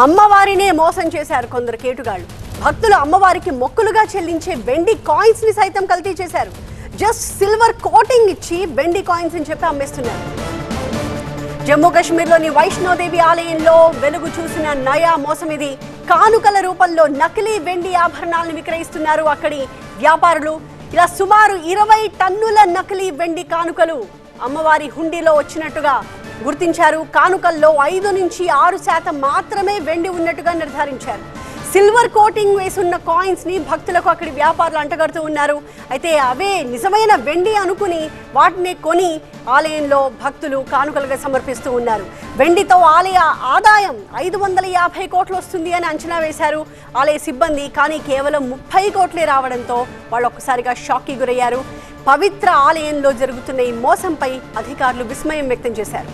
అమ్మవారినే మోసం చేశారు కొందరు కేటుగాళ్లు. భక్తులు అమ్మవారికి మొక్కులుగా చెల్లించే వెండి కాయిన్స్ ని సైతం కల్తీ చేశారు. జస్ట్ సిల్వర్ కోటింగ్ ఇచ్చి వెండి కాయిన్స్ అని చెప్పి అమ్మేస్తున్నారు. జమ్మూ కాశ్మీర్లోని వైష్ణోదేవి ఆలయంలో వెలుగు చూసిన నయా మోసం ఇది. కానుకల రూపంలో నకిలీ వెండి ఆభరణాలను విక్రయిస్తున్నారు అక్కడి వ్యాపారులు. ఇలా సుమారు 20 టన్నుల నకిలీ వెండి కానుకలు అమ్మవారి హుండీలో వచ్చినట్టుగా గుర్తించారు. కానుకల్లో 5 నుంచి 6% మాత్రమే వెండి ఉన్నట్టుగా నిర్ధారించారు. సిల్వర్ కోటింగ్ వేసున్న కాయిన్స్ ని భక్తులకు అక్కడి వ్యాపారులు అంటగడుతూ ఉన్నారు. అయితే అవే నిజమైన వెండి అనుకుని వాటిని కొని ఆలయంలో భక్తులు కానుకలుగా సమర్పిస్తూ ఉన్నారు. వెండితో ఆలయ ఆదాయం 550 కోట్లు వస్తుంది అని అంచనా వేశారు ఆలయ సిబ్బంది. కానీ కేవలం 30 కోట్లే రావడంతో వాళ్ళు ఒక్కసారిగా షాక్కి గురయ్యారు. పవిత్ర ఆలయంలో జరుగుతున్న ఈ మోసంపై అధికారులు విస్మయం వ్యక్తం చేశారు.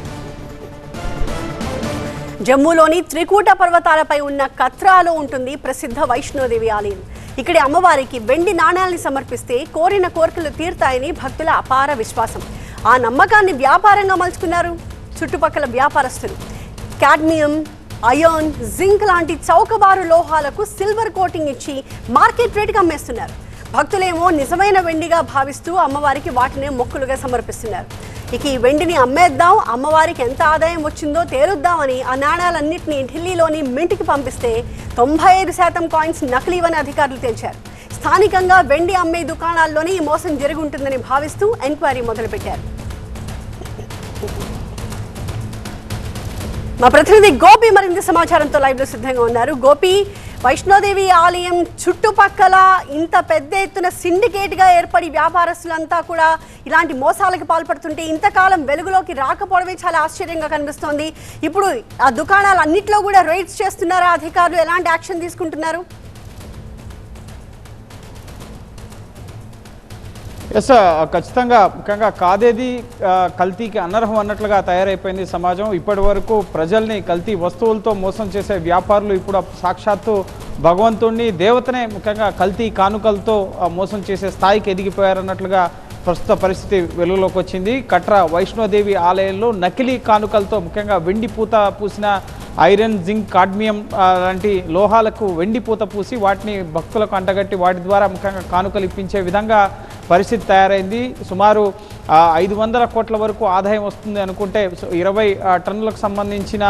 జమ్మూలోని త్రికూట పర్వతాలపై ఉన్న కత్రాలో ఉంటుంది ప్రసిద్ధ వైష్ణోదేవి ఆలయం. ఇక్కడి అమ్మవారికి వెండి నాణ్యాలని సమర్పిస్తే కోరిన కోరికలు తీరుతాయని భక్తుల అపార విశ్వాసం. ఆ నమ్మకాన్ని వ్యాపారంగా మలుచుకున్నారు చుట్టుపక్కల వ్యాపారస్తులు. కాడ్మియం, అయోన్, జింక్ లాంటి చౌకబారు లోహాలకు సిల్వర్ కోటింగ్ ఇచ్చి మార్కెట్ రేటుకి అమ్మేస్తున్నారు. భక్తులేమో నిజమైన వెండిగా భావిస్తూ అమ్మవారికి వాటినే మొక్కులుగా సమర్పిస్తున్నారు. ఇక ఈ వెండిని అమ్మేద్దాం, అమ్మవారికి ఎంత ఆదాయం వచ్చిందో తేలుద్దామని ఆ నాణాలన్నింటినీ ఢిల్లీలోని మింట్కి పంపిస్తే 95% కాయిన్స్ నకిలీవని అధికారులు తేల్చారు. స్థానికంగా వెండి అమ్మే దుకాణాల్లోనే ఈ మోసం జరిగి ఉంటుందని భావిస్తూ ఎంక్వైరీ మొదలుపెట్టారు. మా ప్రతినిధి గోపి మరింత సమాచారంతో లైవ్ లో సిద్ధంగా ఉన్నారు. గోపి, వైష్ణోదేవి ఆలయం చుట్టుపక్కల ఇంత పెద్ద ఎత్తున సిండికేట్ గా ఏర్పడి వ్యాపారస్తులంతా కూడా ఇలాంటి మోసాలకు పాల్పడుతుంటే ఇంతకాలం వెలుగులోకి రాకపోవడమే చాలా ఆశ్చర్యంగా కనిపిస్తోంది. ఇప్పుడు ఆ దుకాణాలన్నింటిలో కూడా రైడ్స్ చేస్తున్నారా అధికారులు? ఎలాంటి యాక్షన్ తీసుకుంటున్నారు? ఎస్, ఖచ్చితంగా ముఖ్యంగా కాదేది కల్తీకి అనర్హం అన్నట్లుగా తయారైపోయింది సమాజం. ఇప్పటి వరకు ప్రజల్ని కల్తీ వస్తువులతో మోసం చేసే వ్యాపారులు ఇప్పుడు సాక్షాత్తు భగవంతుణ్ణి, దేవతనే ముఖ్యంగా కల్తీ కానుకలతో మోసం చేసే స్థాయికి ఎదిగిపోయారన్నట్లుగా ప్రస్తుత పరిస్థితి వెలుగులోకి వచ్చింది. కట్రా వైష్ణోదేవి ఆలయంలో నకిలీ కానుకలతో ముఖ్యంగా వెండి పూత పూసిన ఐరన్, జింక్, కాడ్మియం లాంటి లోహాలకు వెండి పూత పూసి వాటిని భక్తులకు అంటగట్టి వాటి ద్వారా ముఖ్యంగా కానుకలు ఇప్పించే విధంగా పరిస్థితి తయారైంది. సుమారు 500 కోట్ల వరకు ఆదాయం వస్తుంది అనుకుంటే 20 టన్నులకు సంబంధించిన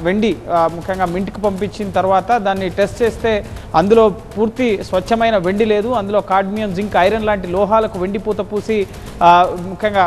వెండి ముఖ్యంగా మింట్కి పంపించిన తర్వాత దాన్ని టెస్ట్ చేస్తే అందులో పూర్తి స్వచ్ఛమైన వెండి లేదు. అందులో కాడ్మియం, జింక్, ఐరన్ లాంటి లోహాలకు వెండి పూత పూసి ముఖ్యంగా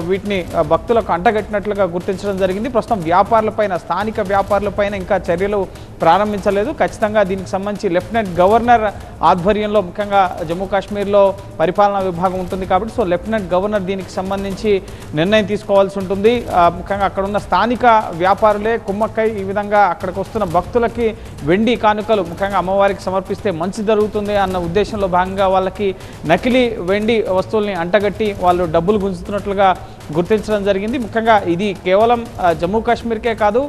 వీటిని భక్తులకు అంటగట్టినట్లుగా గుర్తించడం జరిగింది. ప్రస్తుతం వ్యాపారులపైన, స్థానిక వ్యాపారులపైన ఇంకా చర్యలు ప్రారంభించలేదు. ఖచ్చితంగా దీనికి సంబంధించి లెఫ్టినెంట్ గవర్నర్ ఆధ్వర్యంలో ముఖ్యంగా జమ్మూ కాశ్మీర్లో పరిపాలనా విభాగం ఉంటుంది కాబట్టి లెఫ్టినెంట్ గవర్నర్ దీనికి సంబంధించి నిర్ణయం తీసుకోవాల్సి ఉంటుంది. ముఖ్యంగా అక్కడ ఉన్న స్థానిక వ్యాపారులే కుమ్మక్కై ఈ విధంగా అక్కడికి వస్తున్న భక్తులకి వెండి కానుకలు ముఖ్యంగా అమ్మవారికి సమర్పిస్తే మంచి జరుగుతుంది అన్న ఉద్దేశంలో భాగంగా వాళ్ళకి నకిలీ వెండి వస్తువుల్ని అంటగట్టి వాళ్ళు డబ్బులు గుంజుతున్నట్లుగా గుర్తించడం జరిగింది. ముఖ్యంగా ఇది కేవలం జమ్మూ కాశ్మీర్కే కాదు,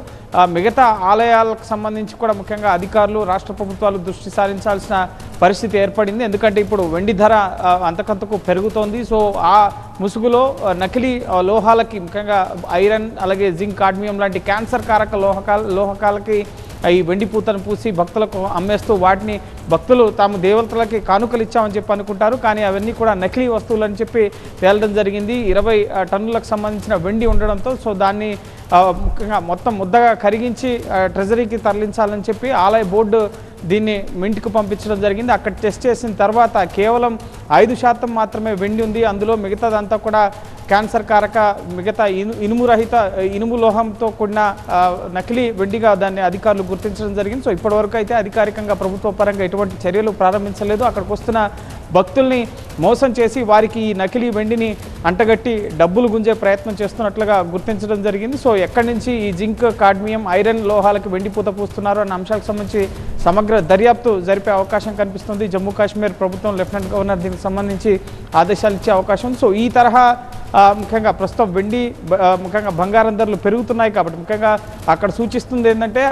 మిగతా ఆలయాలకు సంబంధించి కూడా ముఖ్యంగా అధికారులు, రాష్ట్ర ప్రభుత్వాలు దృష్టి సారించాల్సిన పరిస్థితి ఏర్పడింది. ఎందుకంటే ఇప్పుడు వెండి ధర అంతకంతకు పెరుగుతోంది. సో ఆ ముసుగులో నకిలీ లోహాలకి ముఖ్యంగా ఐరన్, అలాగే జింక్, కాడ్మియం లాంటి క్యాన్సర్ కారక లోహకాలకి ఈ వెండి పూతను పూసి భక్తులకు అమ్మేస్తూ వాటిని భక్తులు తాము దేవతలకి కానుకలు ఇచ్చామని చెప్పి అనుకుంటారు. కానీ అవన్నీ కూడా నకిలీ వస్తువులు అని చెప్పి తేలడం జరిగింది. 20 టన్నులకు సంబంధించిన వెండి ఉండడంతో దాన్ని ముఖ్యంగా మొత్తం ముద్దగా కరిగించి ట్రెజరీకి తరలించాలని చెప్పి ఆలయ బోర్డు దీన్ని మింట్కు పంపించడం జరిగింది. అక్కడ టెస్ట్ చేసిన తర్వాత కేవలం 5% మాత్రమే వెండి ఉంది. అందులో మిగతాదంతా కూడా క్యాన్సర్ కారక, మిగతా ఇనుము లోహంతో కూడిన నకిలీ వెండిగా దాన్ని అధికారులు గుర్తించడం జరిగింది. సో ఇప్పటివరకు అయితే అధికారికంగా ప్రభుత్వ పరంగా ఎటువంటి చర్యలు ప్రారంభించలేదు. అక్కడికి వస్తున్న భక్తుల్ని మోసం చేసి వారికి ఈ నకిలీ వెండిని అంటగట్టి డబ్బులు గుంజే ప్రయత్నం చేస్తున్నట్లుగా గుర్తించడం జరిగింది. సో ఎక్కడి నుంచి ఈ జింక్, కాడ్మియం, ఐరన్ లోహాలకు వెండి పూత పూస్తున్నారు అన్న అంశాలకు సంబంధించి సమగ్ర దర్యాప్తు జరిపే అవకాశం కనిపిస్తుంది. జమ్మూ కాశ్మీర్ ప్రభుత్వం లెఫ్టినెంట్ గవర్నర్ దీనికి సంబంధించి ఆదేశాలు ఇచ్చే అవకాశం. సో ఈ తరహా ముఖ్యంగా ప్రస్తుతం వెండి, ముఖ్యంగా బంగారం ధరలు పెరుగుతున్నాయి కాబట్టి ముఖ్యంగా అక్కడ సూచిస్తుంది ఏంటంటే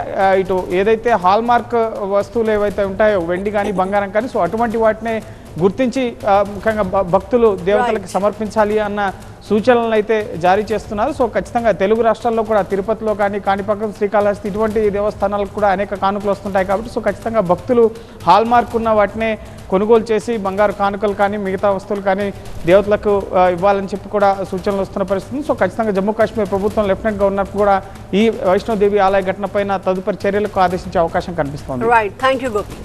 ఇటు ఏదైతే హాల్మార్క్ వస్తువులు ఏవైతే ఉంటాయో వెండి కానీ బంగారం కానీ అటువంటి వాటిని గుర్తించి ముఖ్యంగా భక్తులు దేవతలకు సమర్పించాలి అన్న సూచనలను అయితే జారీ చేస్తున్నారు. సో ఖచ్చితంగా తెలుగు రాష్ట్రాల్లో కూడా తిరుపతిలో కానీ కాణిపాకం, శ్రీకాళహస్తి ఇటువంటి దేవస్థానాలకు కూడా అనేక కానుకలు వస్తుంటాయి కాబట్టి సో ఖచ్చితంగా భక్తులు హాల్మార్క్ ఉన్న వాటినే కొనుగోలు చేసి బంగారు కానుకలు కానీ మిగతా వస్తువులు కానీ దేవతలకు ఇవ్వాలని చెప్పి కూడా సూచనలు వస్తున్న పరిస్థితి. సో ఖచ్చితంగా జమ్మూ కాశ్మీర్ ప్రభుత్వం లెఫ్టినెంట్ గవర్నర్ కూడా ఈ వైష్ణోదేవి ఆలయ ఘటనపైన తదుపరి చర్యలకు ఆదేశించే అవకాశం కనిపిస్తోంది. Right, thank you Gopi.